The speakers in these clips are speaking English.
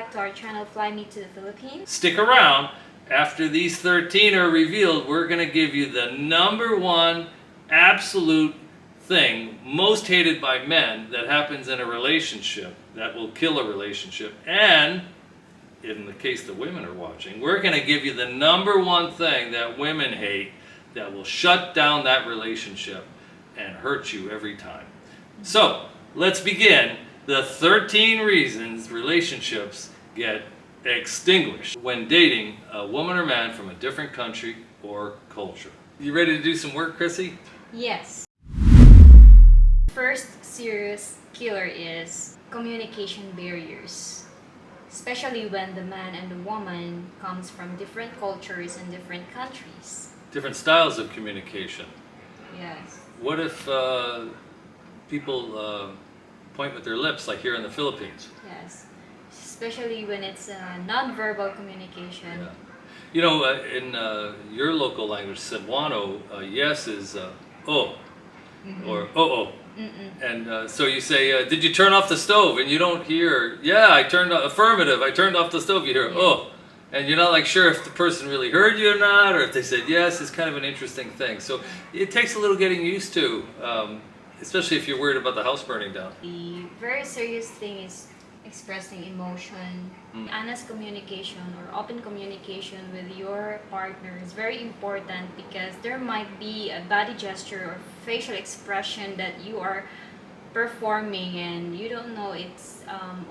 back to our channel Fly Me to the Philippines. Stick around. After these 13 are revealed, we're going to give you the number one absolute thing most hated by men that happens in a relationship that will kill a relationship. And in the case the women are watching, we're going to give you the number one thing that women hate that will shut down that relationship and hurt you every time. So let's begin. The 13 reasons relationships get extinguished when dating a woman or man from a different country or culture. You ready to do some work, Chrissy? Yes. First serious killer is communication barriers. Especially when the man and the woman comes from different cultures and different countries. Different styles of communication. Yes. What if people point with their lips like here in the Philippines? Yes. Especially when it's non-verbal communication. Yeah. You know, in your local language, Cebuano, yes is oh, or oh. And so you say, did you turn off the stove? And you don't hear, yeah, I turned off, affirmative, I turned off the stove. You hear, oh. And you're not like sure if the person really heard you or not, or if they said yes. It's kind of an interesting thing. So it takes a little getting used to, especially if you're worried about the house burning down. The very serious thing is expressing emotion. Honest communication or open communication with your partner is very important because there might be a body gesture or facial expression that you are performing and you don't know it's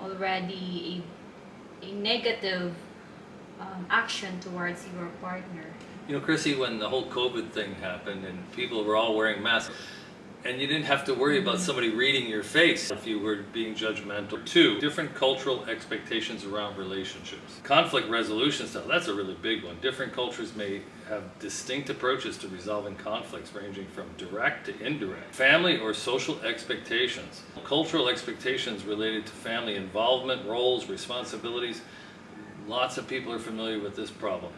already a negative action towards your partner. You know, Chrissy, when the whole COVID thing happened and people were all wearing masks, and you didn't have to worry about somebody reading your face if you were being judgmental. 2, different cultural expectations around relationships. Conflict resolution style, that's a really big one. Different cultures may have distinct approaches to resolving conflicts ranging from direct to indirect. Family or social expectations. Cultural expectations related to family involvement, roles, responsibilities. Lots of people are familiar with this problem.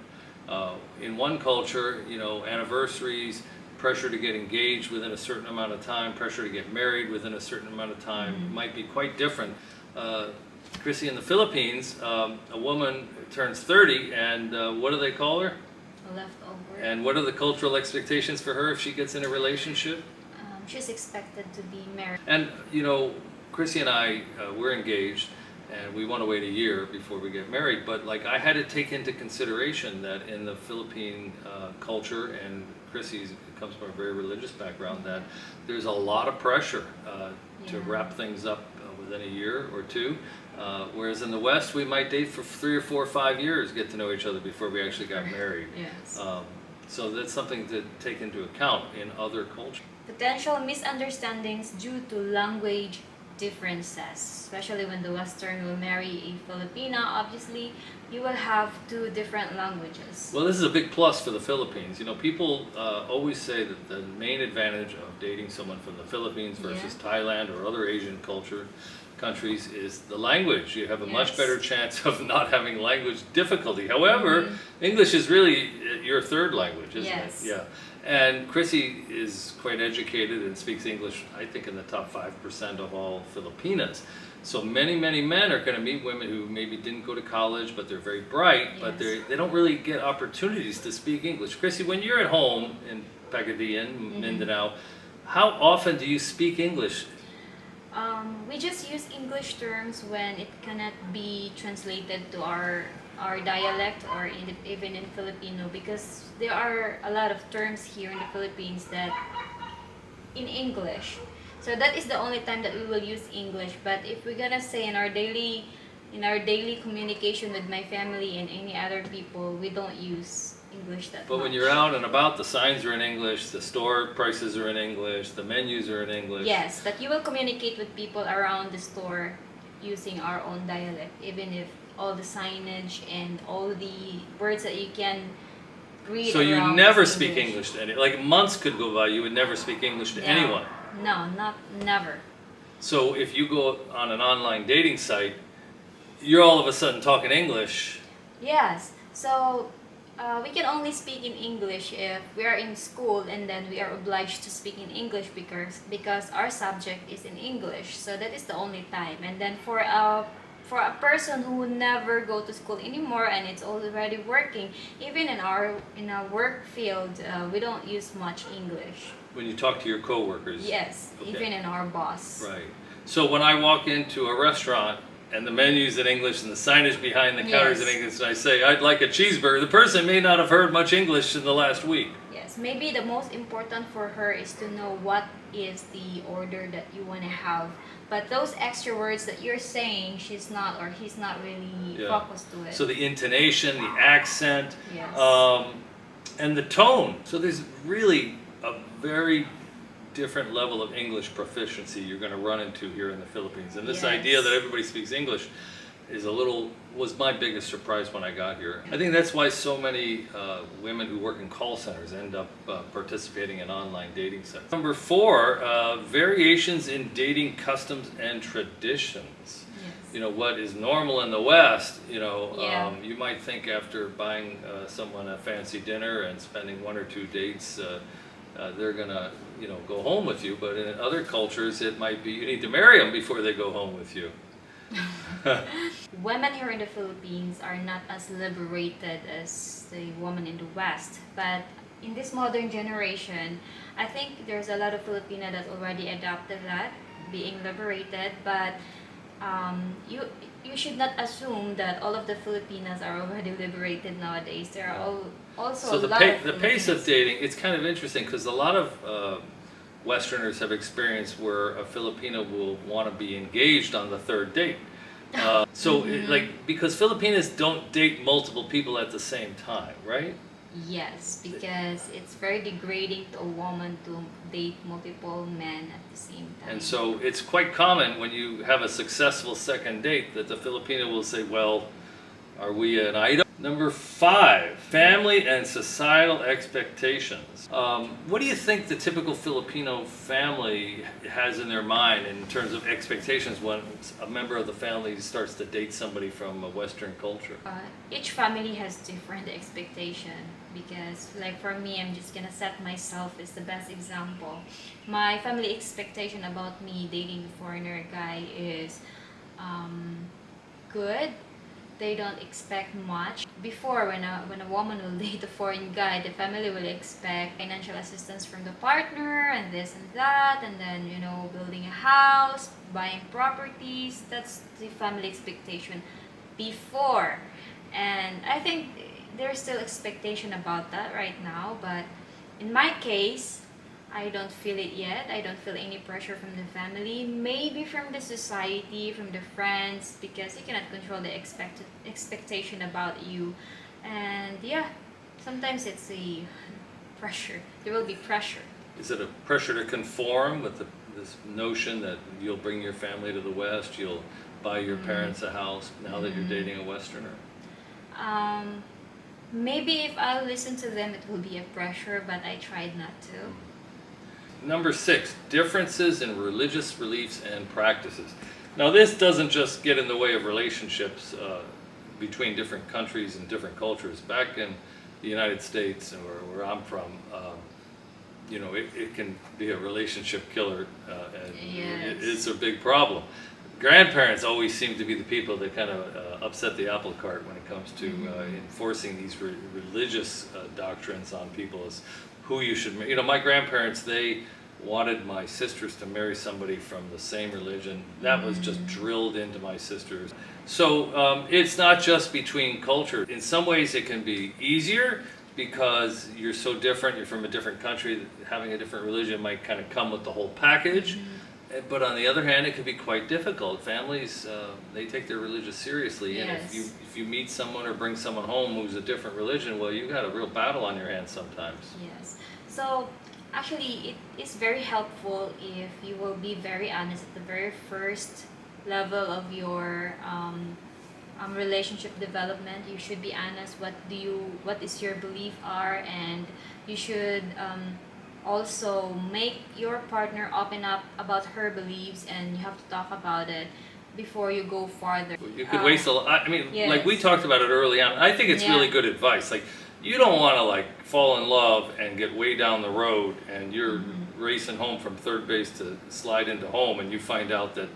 In one culture, you know, anniversaries, pressure to get engaged within a certain amount of time, pressure to get married within a certain amount of time might be quite different. Chrissy, in the Philippines, a woman turns 30 and what do they call her? A leftover. And what are the cultural expectations for her if she gets in a relationship? She's expected to be married. And you know, Chrissy and I, we're engaged and we want to wait a year before we get married, but like I had to take into consideration that in the Philippine culture, and Chrissy comes from a very religious background, that there's a lot of pressure to wrap things up within a year or two, whereas in the West we might date for 3 or 4 or 5 years, get to know each other before we actually got married. Yes. So that's something to take into account in other cultures. Potential misunderstandings due to language differences, especially when the Western will marry a Filipina. Obviously, you will have 2 different languages. Well, this is a big plus for the Philippines. You know, people always say that the main advantage of dating someone from the Philippines versus Thailand or other Asian countries is the language. You have a much better chance of not having language difficulty. However, English is really your third language, isn't it? Yeah. And Chrissy is quite educated and speaks English, I think, in the top 5% of all Filipinas. So many, many men are going to meet women who maybe didn't go to college, but they're very bright, but they don't really get opportunities to speak English. Chrissy, when you're at home in Pagadian, Mindanao, how often do you speak English? We just use English terms when it cannot be translated to our dialect or even in Filipino, because there are a lot of terms here in the Philippines that in English. So that is the only time that we will use English. But if we're gonna say in our daily communication with my family and any other people, we don't use English that much. But when you're out and about, the signs are in English, the store prices are in English, the menus are in English. Yes, but you will communicate with people around the store using our own dialect, even if all the signage and all the words that you can read. So you never speak English to anyone? Like months could go by, you would never speak English to anyone? No, never. So if you go on an online dating site, you're all of a sudden talking English. Yes. So we can only speak in English if we are in school, and then we are obliged to speak in English because our subject is in English. So that is the only time. And then for for a person who never go to school anymore and it's already working, even in our work field, we don't use much English. When you talk to your coworkers. Yes, Okay. even in our boss. Right. So when I walk into a restaurant and the menu's in English and the signage behind the counters in Yes. English, and I say, I'd like a cheeseburger, the person may not have heard much English in the last week. Yes, maybe the most important for her is to know what is the order that you want to have. But those extra words that you're saying, she's not or he's not really Yeah. focused to it. So the intonation, the accent, Yes. and the tone. So there's really a very different level of English proficiency you're going to run into here in the Philippines. And this Yes. idea that everybody speaks English was my biggest surprise when I got here. I think that's why so many women who work in call centers end up participating in online dating sites. Number 4, variations in dating customs and traditions. You know, what is normal in the West, Yeah. you might think after buying someone a fancy dinner and spending 1 or 2 dates, they're gonna, go home with you. But in other cultures, it might be you need to marry them before they go home with you. Women here in the Philippines are not as liberated as the women in the West. But in this modern generation, I think there's a lot of Filipina that already adopted that, being liberated. But you should not assume that all of the Filipinas are already liberated nowadays. There are also So a lot of the pace of Filipinas. dating, it's kind of interesting because a lot of Westerners have experienced where a Filipino will want to be engaged on the 3rd date. Because Filipinas don't date multiple people at the same time, right? Yes, because it's very degrading to a woman to date multiple men at the same time. And so it's quite common when you have a successful 2nd date that the Filipino will say, well, are we an item? Number 5, family and societal expectations. What do you think the typical Filipino family has in their mind in terms of expectations when a member of the family starts to date somebody from a Western culture? Each family has different expectation because, like for me, I'm just gonna set myself as the best example. My family expectation about me dating a foreigner guy is good. They don't expect much. Before, when a woman will date a foreign guy, the family will expect financial assistance from the partner and this and that, and then building a house, buying properties. That's the family expectation before, and I think there's still expectation about that right now. But in my case, I don't feel it yet. I don't feel any pressure from the family. Maybe from the society, from the friends, because you cannot control the expectation about you. And yeah, sometimes it's a pressure. There will be pressure. Is it a pressure to conform with this notion that you'll bring your family to the West, you'll buy your parents a house now that you're dating a Westerner? Maybe if I listen to them, it will be a pressure, but I tried not to. Number 6, differences in religious beliefs and practices. Now this doesn't just get in the way of relationships between different countries and different cultures. Back in the United States, or where I'm from, it can be a relationship killer, and Yes. it's a big problem. Grandparents always seem to be the people that kind of upset the apple cart when it comes to enforcing these religious doctrines on people as who you should marry. My grandparents, they wanted my sisters to marry somebody from the same religion. That was just drilled into my sisters. So it's not just between culture. In some ways it can be easier because you're so different, you're from a different country, having a different religion might kind of come with the whole package. But on the other hand, it can be quite difficult. Families, they take their religious seriously, and Yes. if you meet someone or bring someone home who's a different religion, well, you've got a real battle on your hands sometimes. Yes. So actually, it is very helpful if you will be very honest at the very first level of your relationship development. You should be honest. What is your belief are, and you should also make your partner open up about her beliefs, and you have to talk about it before you go farther. You could waste a lot. I mean, Yes. like we talked about it early on. I think it's Yeah. really good advice. Like, you don't want to fall in love and get way down the road, and you're racing home from third base to slide into home, and you find out that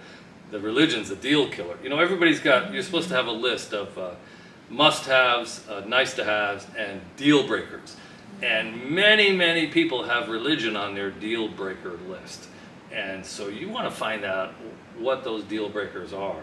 the religion's a deal killer. You know, everybody's got, you're supposed to have a list of must-haves, nice-to-haves, and deal breakers. And many, many people have religion on their deal breaker list. And so you want to find out what those deal breakers are.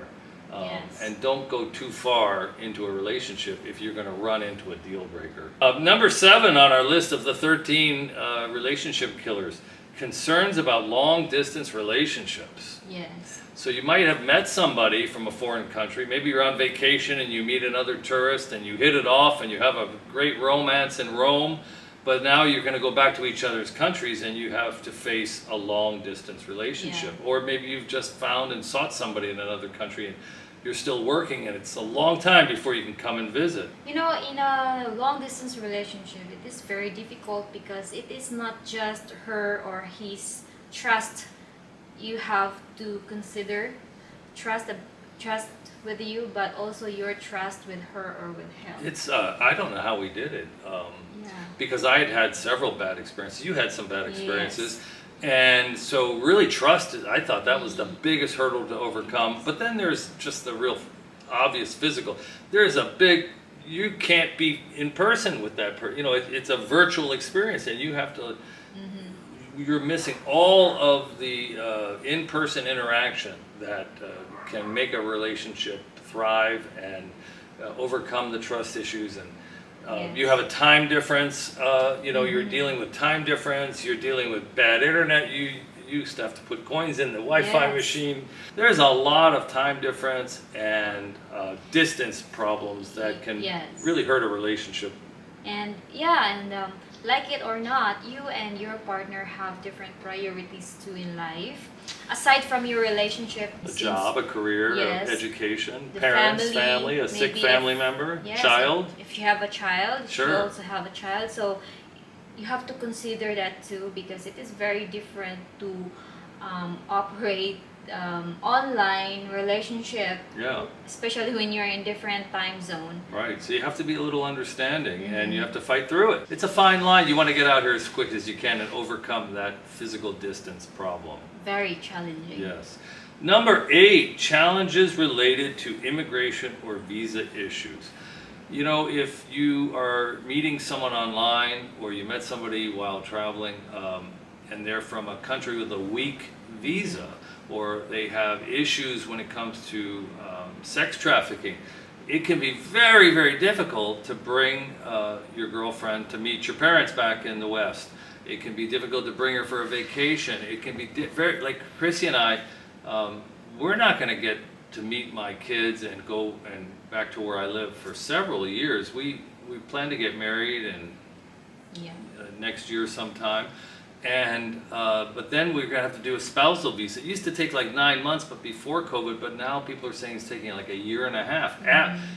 Yes. And don't go too far into a relationship if you're going to run into a deal breaker. Number 7 on our list of the 13 relationship killers, concerns about long distance relationships. Yes. So you might have met somebody from a foreign country. Maybe you're on vacation and you meet another tourist and you hit it off and you have a great romance in Rome. But now you're going to go back to each other's countries and you have to face a long distance relationship. Yeah. Or maybe you've just found and sought somebody in another country and you're still working and it's a long time before you can come and visit. You know, in a long distance relationship, it is very difficult because it is not just her or his trust you have to consider, trust with you, but also your trust with her or with him. It's I don't know how we did it. Yeah. Because I had several bad experiences. You had some bad experiences. And so really trust, I thought that was the biggest hurdle to overcome. But then there's just the real obvious physical. There's a big, you can't be in person with that person. You know, it's a virtual experience and you have to, you're missing all of the in-person interaction that can make a relationship thrive and overcome the trust issues. And you have a time difference, you know, you're dealing with time difference, you're dealing with bad internet, you used to have to put coins in the Wi-Fi machine. There's a lot of time difference and distance problems that can really hurt a relationship. And like it or not, you and your partner have different priorities too in life. Aside from your relationship, A job, a career, education, parents, family, a sick family member, child. If you have a child, Sure. you also have a child. So you have to consider that too, because it is very different to operate online relationship, especially when you're in different time zone. Right, so you have to be a little understanding and you have to fight through it. It's a fine line. You want to get out here as quick as you can and overcome that physical distance problem. Very challenging. Yes. Number 8, challenges related to immigration or visa issues. You know, if you are meeting someone online or you met somebody while traveling and they're from a country with a weak visa, or they have issues when it comes to sex trafficking, it can be very, very difficult to bring your girlfriend to meet your parents back in the West. It can be difficult to bring her for a vacation. It can be very, like Chrissy and I, we're not going to get to meet my kids and go and back to where I live for several years. We plan to get married and next year sometime. And but then we're gonna have to do a spousal visa. It used to take like 9 months, but before COVID. But now people are saying it's taking like a year and a half.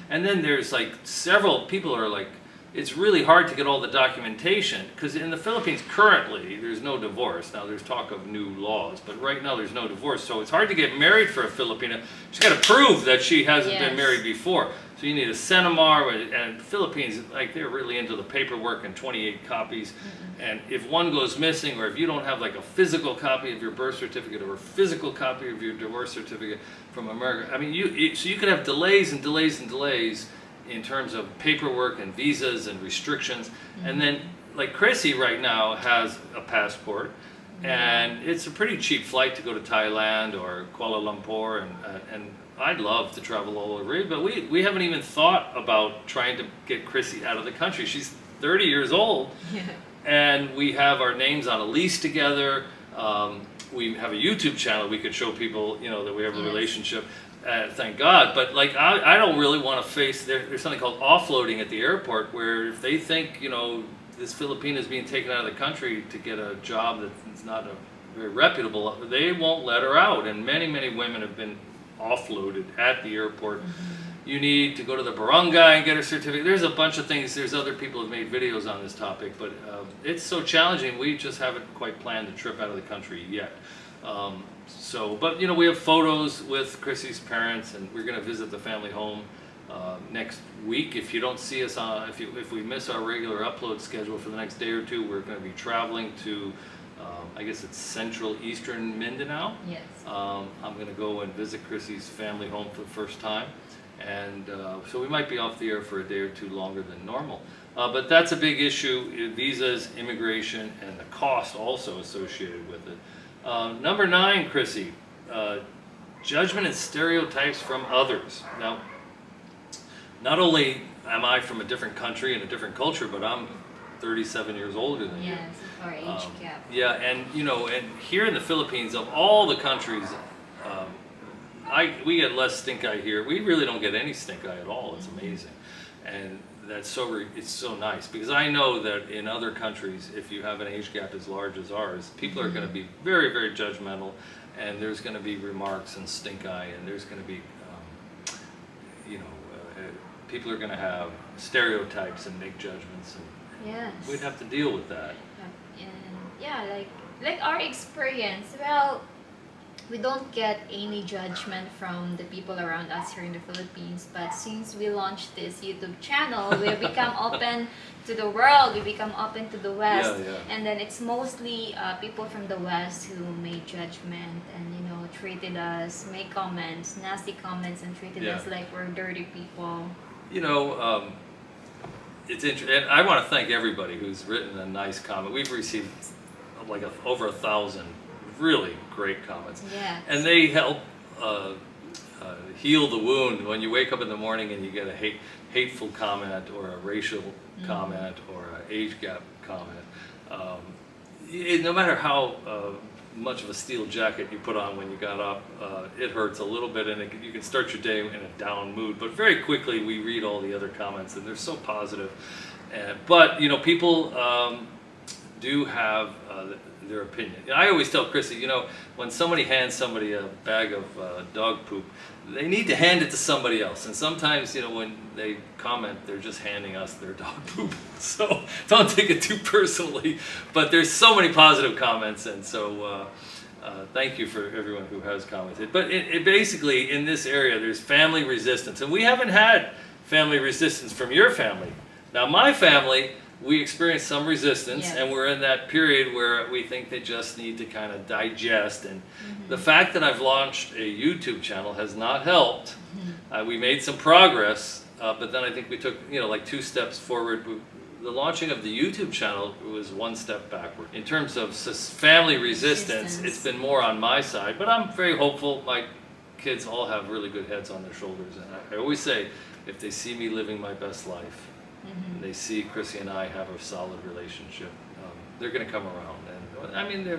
And then there's like several people are like, it's really hard to get all the documentation because in the Philippines currently there's no divorce. Now there's talk of new laws, but right now there's no divorce. So it's hard to get married for a Filipina. She's got to prove that she hasn't been married before. So you need a Senemar, and Philippines, like they're really into the paperwork and 28 copies. And if one goes missing, or if you don't have like a physical copy of your birth certificate or a physical copy of your divorce certificate from America, I mean, so you could have delays and delays and delays in terms of paperwork and visas and restrictions. And then, like Chrissy right now has a passport, and it's a pretty cheap flight to go to Thailand or Kuala Lumpur, and I'd love to travel all over, but we haven't even thought about trying to get Chrissy out of the country. She's 30 years old, and we have our names on a lease together. We have a YouTube channel we could show people, you know, that we have a relationship. Thank God. But like, I don't really want to face, there's something called offloading at the airport, where if they think, you know, this Filipina is being taken out of the country to get a job that's not a very reputable, they won't let her out. And many, many women have been offloaded at the airport. You need to go to the barangay and get a certificate. There's a bunch of things. There's other people who have made videos on this topic, but it's so challenging. We just haven't quite planned a trip out of the country yet. But you know, we have photos with Chrissy's parents, and we're going to visit the family home next week. If you don't see us on, if we miss our regular upload schedule for the next day or two, we're going to be traveling to I guess it's central eastern Mindanao. Yes. I'm going to go and visit Chrissy's family home for the first time. And so we might be off the air for a day or two longer than normal. But that's a big issue, visas, immigration, and the cost also associated with it. Number 9, Chrissy, judgment and stereotypes from others. Now, not only am I from a different country and a different culture, but I'm 37 years older than you. Yes, our age gap. Yeah, and and here in the Philippines, of all the countries, we get less stink eye here. We really don't get any stink eye at all. It's amazing, and it's so nice, because I know that in other countries, if you have an age gap as large as ours, people are going to be very, very judgmental, and there's going to be remarks and stink eye, and there's going to be, people are going to have stereotypes and make judgments, and Yes. we'd have to deal with that. And yeah, like our experience, well, we don't get any judgment from the people around us here in the Philippines, but since we launched this YouTube channel, we become open to the world, we become open to the West, and then it's mostly people from the West who made judgment and treated us, made comments, nasty comments, and treated us like we're dirty people. It's interesting, and I want to thank everybody who's written a nice comment. We've received like over 1,000 really great comments, and they help heal the wound when you wake up in the morning and you get a hateful comment or a racial comment or an age gap comment. No matter how much of a steel jacket you put on when you got up, it hurts a little bit, and you can start your day in a down mood. But very quickly we read all the other comments, and they're so positive. But people do have their opinion. I always tell Chrissy, when somebody hands somebody a bag of dog poop, they need to hand it to somebody else. And sometimes, when they comment, they're just handing us their dog poop. So don't take it too personally. But there's so many positive comments, and so thank you for everyone who has commented. But it basically, in this area, there's family resistance. And we haven't had family resistance from your family. Now, my family, we experienced some resistance, and we're in that period where we think they just need to kind of digest. And the fact that I've launched a YouTube channel has not helped. We made some progress, but then I think we took like 2 steps forward. The launching of the YouTube channel was 1 step backward. In terms of family resistance, it's been more on my side, but I'm very hopeful. My kids all have really good heads on their shoulders, and I always say, if they see me living my best life, and they see Chrissy and I have a solid relationship, they're going to come around. And I mean, they're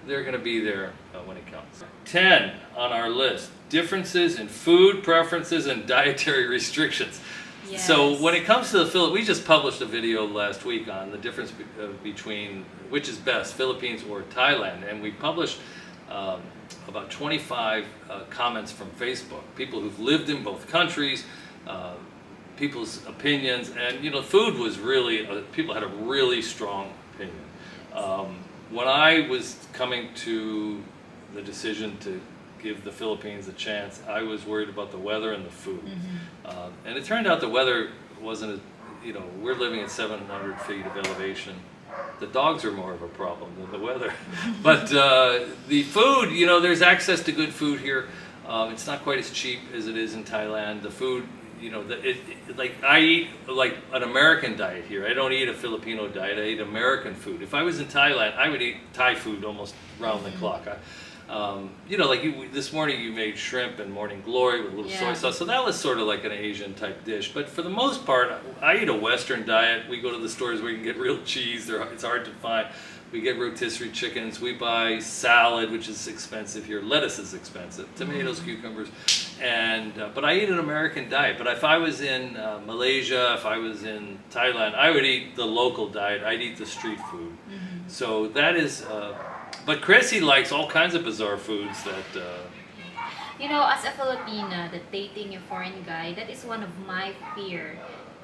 going to be there when it counts. 10 on our list: differences in food preferences and dietary restrictions. Yes. So when it comes to the Philippines, we just published a video last week on the difference between which is best, Philippines or Thailand, and we published about 25 comments from Facebook, people who've lived in both countries, people's opinions, and food was really, people had a really strong opinion. When I was coming to the decision to give the Philippines a chance, I was worried about the weather and the food. And it turned out the weather wasn't, we're living at 700 feet of elevation. The dogs are more of a problem than the weather. But the food, there's access to good food here. It's not quite as cheap as it is in Thailand. The food, I eat like an American diet here. I don't eat a Filipino diet. I eat American food. If I was in Thailand, I would eat Thai food almost round the clock. This morning you made shrimp and morning glory with a little soy sauce. So that was sort of like an Asian type dish. But for the most part, I eat a Western diet. We go to the stores where you can get real cheese. It's hard to find. We get rotisserie chickens. We buy salad, which is expensive here. Lettuce is expensive. Tomatoes, cucumbers. But I eat an American diet. But if I was in Malaysia, if I was in Thailand, I would eat the local diet. I'd eat the street food. So that is... But Chrissy likes all kinds of bizarre foods that... As a Filipina, that dating a foreign guy, that is one of my fear.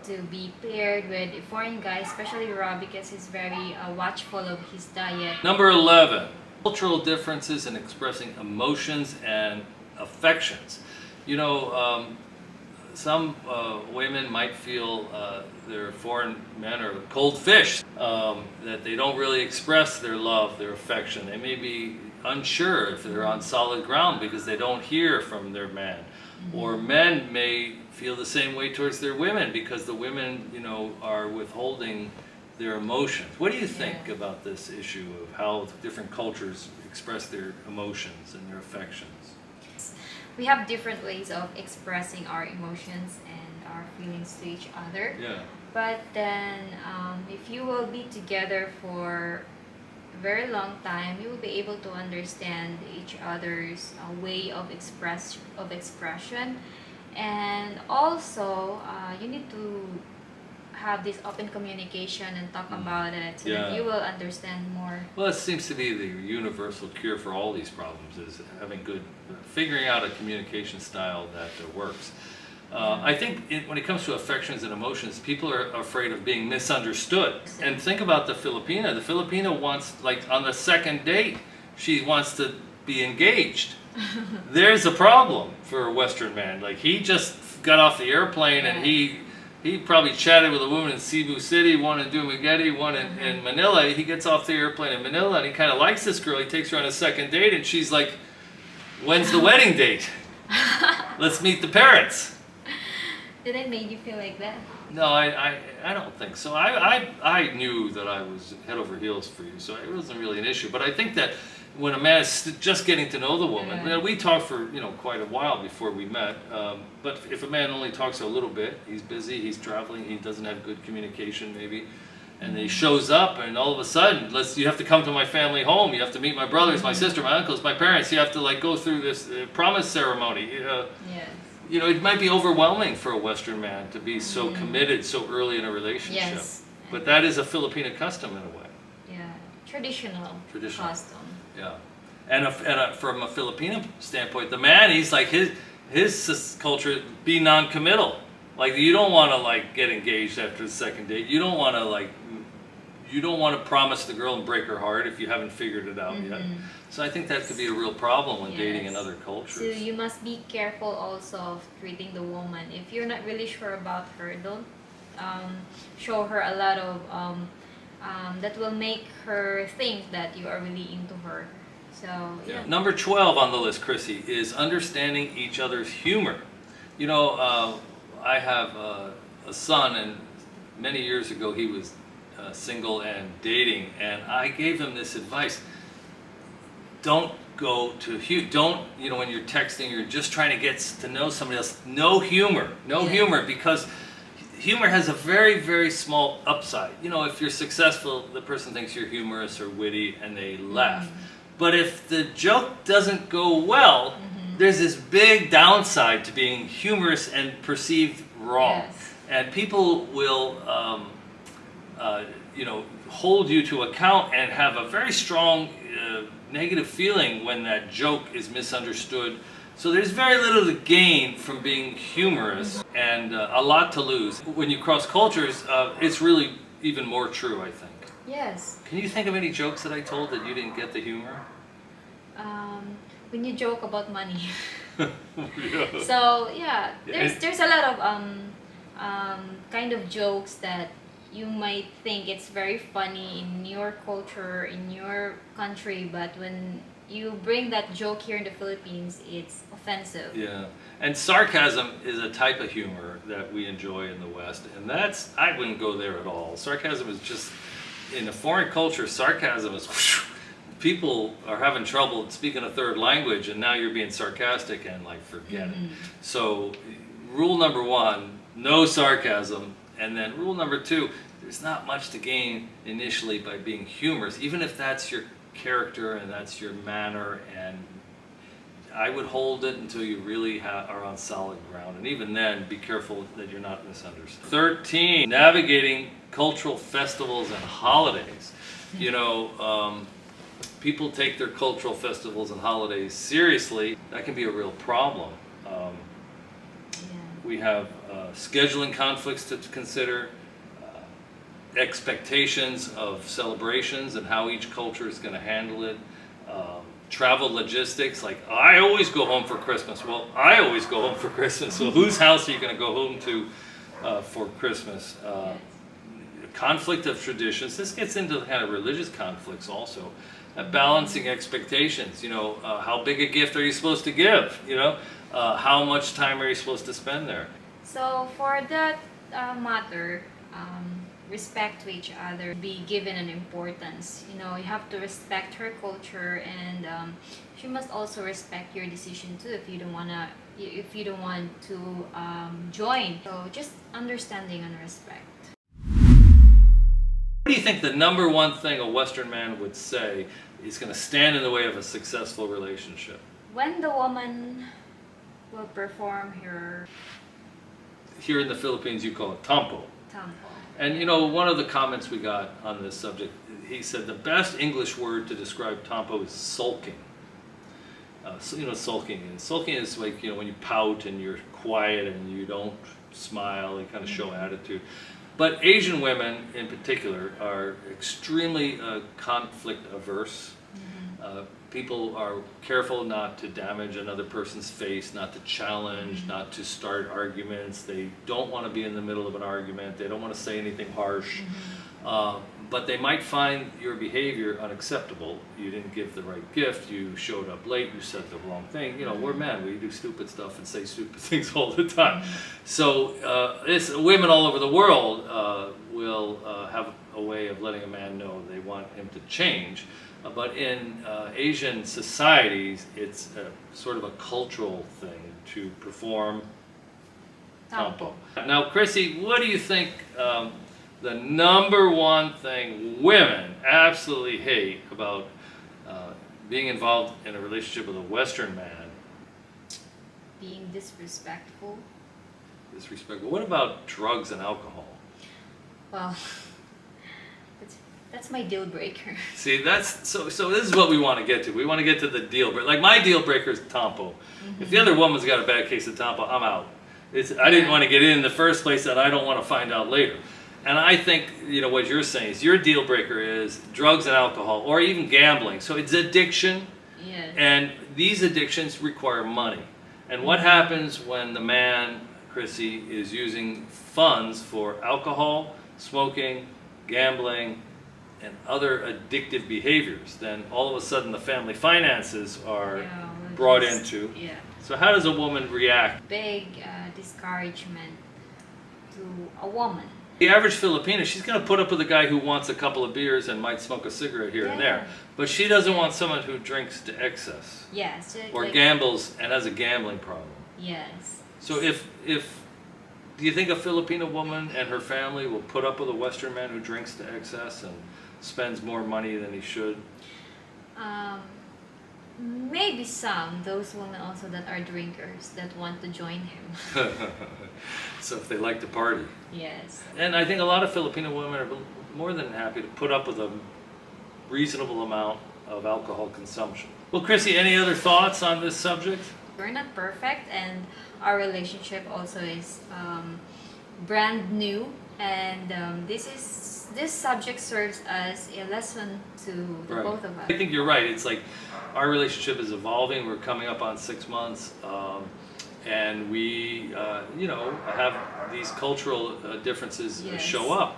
To be paired with a foreign guy, especially Rob, because he's very watchful of his diet. Number 11, cultural differences in expressing emotions and affections. some women might feel their foreign men are cold fish, that they don't really express their love, their affection. They may be unsure if they're on solid ground because they don't hear from their man. Or men may feel the same way towards their women because the women, are withholding their emotions. What do you think about this issue of how different cultures express their emotions and their affections? We have different ways of expressing our emotions and our feelings to each other. Yeah. But then, if you will be together for a very long time, you will be able to understand each other's way of expression, and also you need to have this open communication and talk about it so that you will understand more. Well, it seems to be the universal cure for all these problems is figuring out a communication style that works. I think when it comes to affections and emotions, people are afraid of being misunderstood. And think about the Filipina. The Filipina wants, like on the second date, she wants to be engaged. There's a problem for a Western man. Like he just got off the airplane and he probably chatted with a woman in Cebu City, one in Dumaguete, one in Manila. He gets off the airplane in Manila and he kind of likes this girl. He takes her on a second date and she's like, when's the wedding date? Let's meet the parents. Did it make you feel like that? No, I don't think so. I knew that I was head over heels for you, so it wasn't really an issue. But I think that when a man is just getting to know the woman, we talked for quite a while before we met. But if a man only talks a little bit, he's busy, he's traveling, he doesn't have good communication maybe, and he shows up, and all of a sudden, you have to come to my family home. You have to meet my brothers, my sister, my uncles, my parents. You have to go through this promise ceremony. Yes. It might be overwhelming for a Western man to be so committed so early in a relationship. Yes. But that is a Filipino custom in a way. Yeah, traditional custom. Yeah, and from a Filipino standpoint, the man, he's like his culture be non-committal. Like you don't want to get engaged after the second date. You don't want to promise the girl and break her heart if you haven't figured it out yet. So I think that could be a real problem when dating in other cultures. So you must be careful also of treating the woman. If you're not really sure about her, don't show her a lot of that will make her think that you are really into her. So yeah. Number 12 on the list, Chrissy, is understanding each other's humor. I have a son, and many years ago he was single and dating, and I gave him this advice. Don't go to when you're texting, you're just trying to get to know somebody else. No humor, humor, because humor has a very, very small upside. If you're successful, the person thinks you're humorous or witty and they laugh. But if the joke doesn't go well, there's this big downside to being humorous and perceived wrong. Yes. And people will hold you to account and have a very strong negative feeling when that joke is misunderstood. So there's very little to gain from being humorous and a lot to lose. When you cross cultures, it's really even more true, I think. Yes. Can you think of any jokes that I told that you didn't get the humor? When you joke about money. Yeah. So yeah, there's a lot of kind of jokes that you might think it's very funny in your culture, in your country, but when you bring that joke here in the Philippines, it's offensive. Yeah, and sarcasm is a type of humor that we enjoy in the West, and I wouldn't go there at all. Sarcasm is just, in a foreign culture, sarcasm is, people are having trouble speaking a third language, and now you're being sarcastic and forget it. So, rule number 1, no sarcasm. And then rule number 2, there's not much to gain initially by being humorous, even if that's your character and that's your manner, and I would hold it until you really are on solid ground. And even then, be careful that you're not misunderstood. 13, navigating cultural festivals and holidays. People take their cultural festivals and holidays seriously. That can be a real problem. We have scheduling conflicts to consider, expectations of celebrations and how each culture is going to handle it. travel logistics, like I always go home for Christmas. Well, I always go home for Christmas. So whose house are you going to go home to for Christmas? Conflict of traditions. This gets into kind of religious conflicts also. Balancing expectations. You know, how big a gift are you supposed to give? You know, how much time are you supposed to spend there? So for that matter, respect to each other be given an importance. You know, you have to respect her culture, and she must also respect your decision too. If you don't want to join, so just understanding and respect. What do you think the number one thing a Western man would say is going to stand in the way of a successful relationship? When the woman will perform her Here in the Philippines, you call it tampo. tampo. And you know, one of the comments we got on this subject, he said the best English word to describe tampo is sulking. So, you know, sulking is. Sulking is like, you know, when you pout and you're quiet and you don't smile and kind of show attitude. But Asian women in particular are extremely conflict averse. People are careful not to damage another person's face, not to challenge, not to start arguments. They don't want to be in the middle of an argument. They don't want to say anything harsh. But they might find your behavior unacceptable. You didn't give the right gift. You showed up late. You said the wrong thing. You know, we're men. We do stupid stuff and say stupid things all the time. So women all over the world will have a way of letting a man know they want him to change. But in Asian societies, it's sort of a cultural thing to perform tampo. Now, Chrissy, what do you think the number one thing women absolutely hate about being involved in a relationship with a Western man? Being disrespectful. Disrespectful. What about drugs and alcohol? Well, that's my deal breaker. See, that's so this is what we want to get to. We want to get to the deal breaker. Like, my deal breaker is tampo. If the other woman's got a bad case of tampo, I'm out. I didn't want to get in the first place, and I don't want to find out later. And I think, you know, what you're saying is your deal breaker is drugs and alcohol, or even gambling. So it's addiction. Yes. And these addictions require money. And what happens when the man, Chrissy, is using funds for alcohol, smoking, gambling, and other addictive behaviors? Then all of a sudden the family finances are brought into. Yeah. So how does a woman react? Big discouragement to a woman. The average Filipina, she's going to put up with a guy who wants a couple of beers and might smoke a cigarette here and there. But she doesn't want someone who drinks to excess. Yes. Or gambles and has a gambling problem. Yes. So do you think a Filipina woman and her family will put up with a Western man who drinks to excess and spends more money than he should? Maybe those women also that are drinkers that want to join him. So if they like to party. Yes. And I think a lot of Filipino women are more than happy to put up with a reasonable amount of alcohol consumption. Well, Chrissy, any other thoughts on this subject? We're not perfect, and our relationship also is brand new, and this subject serves as a lesson to the both of us. I think you're right. It's like our relationship is evolving. We're coming up on 6 months, and we, have these cultural differences show up.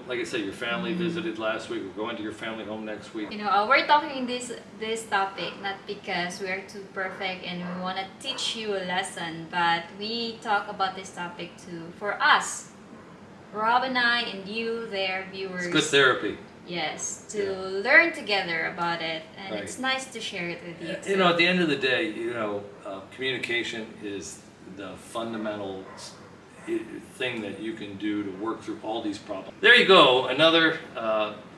Like I said, your family visited last week. We're going to your family home next week. You know, we're talking this topic not because we are too perfect and we want to teach you a lesson, but we talk about this topic for us, Rob and I, and you, their viewers. It's good therapy. Yes, to learn together about it, and it's nice to share it with you. You know, at the end of the day, communication is the fundamental thing that you can do to work through all these problems. There you go, another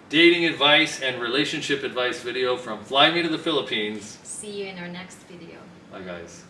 dating advice and relationship advice video from Fly Me to the Philippines. See you in our next video. Bye, guys.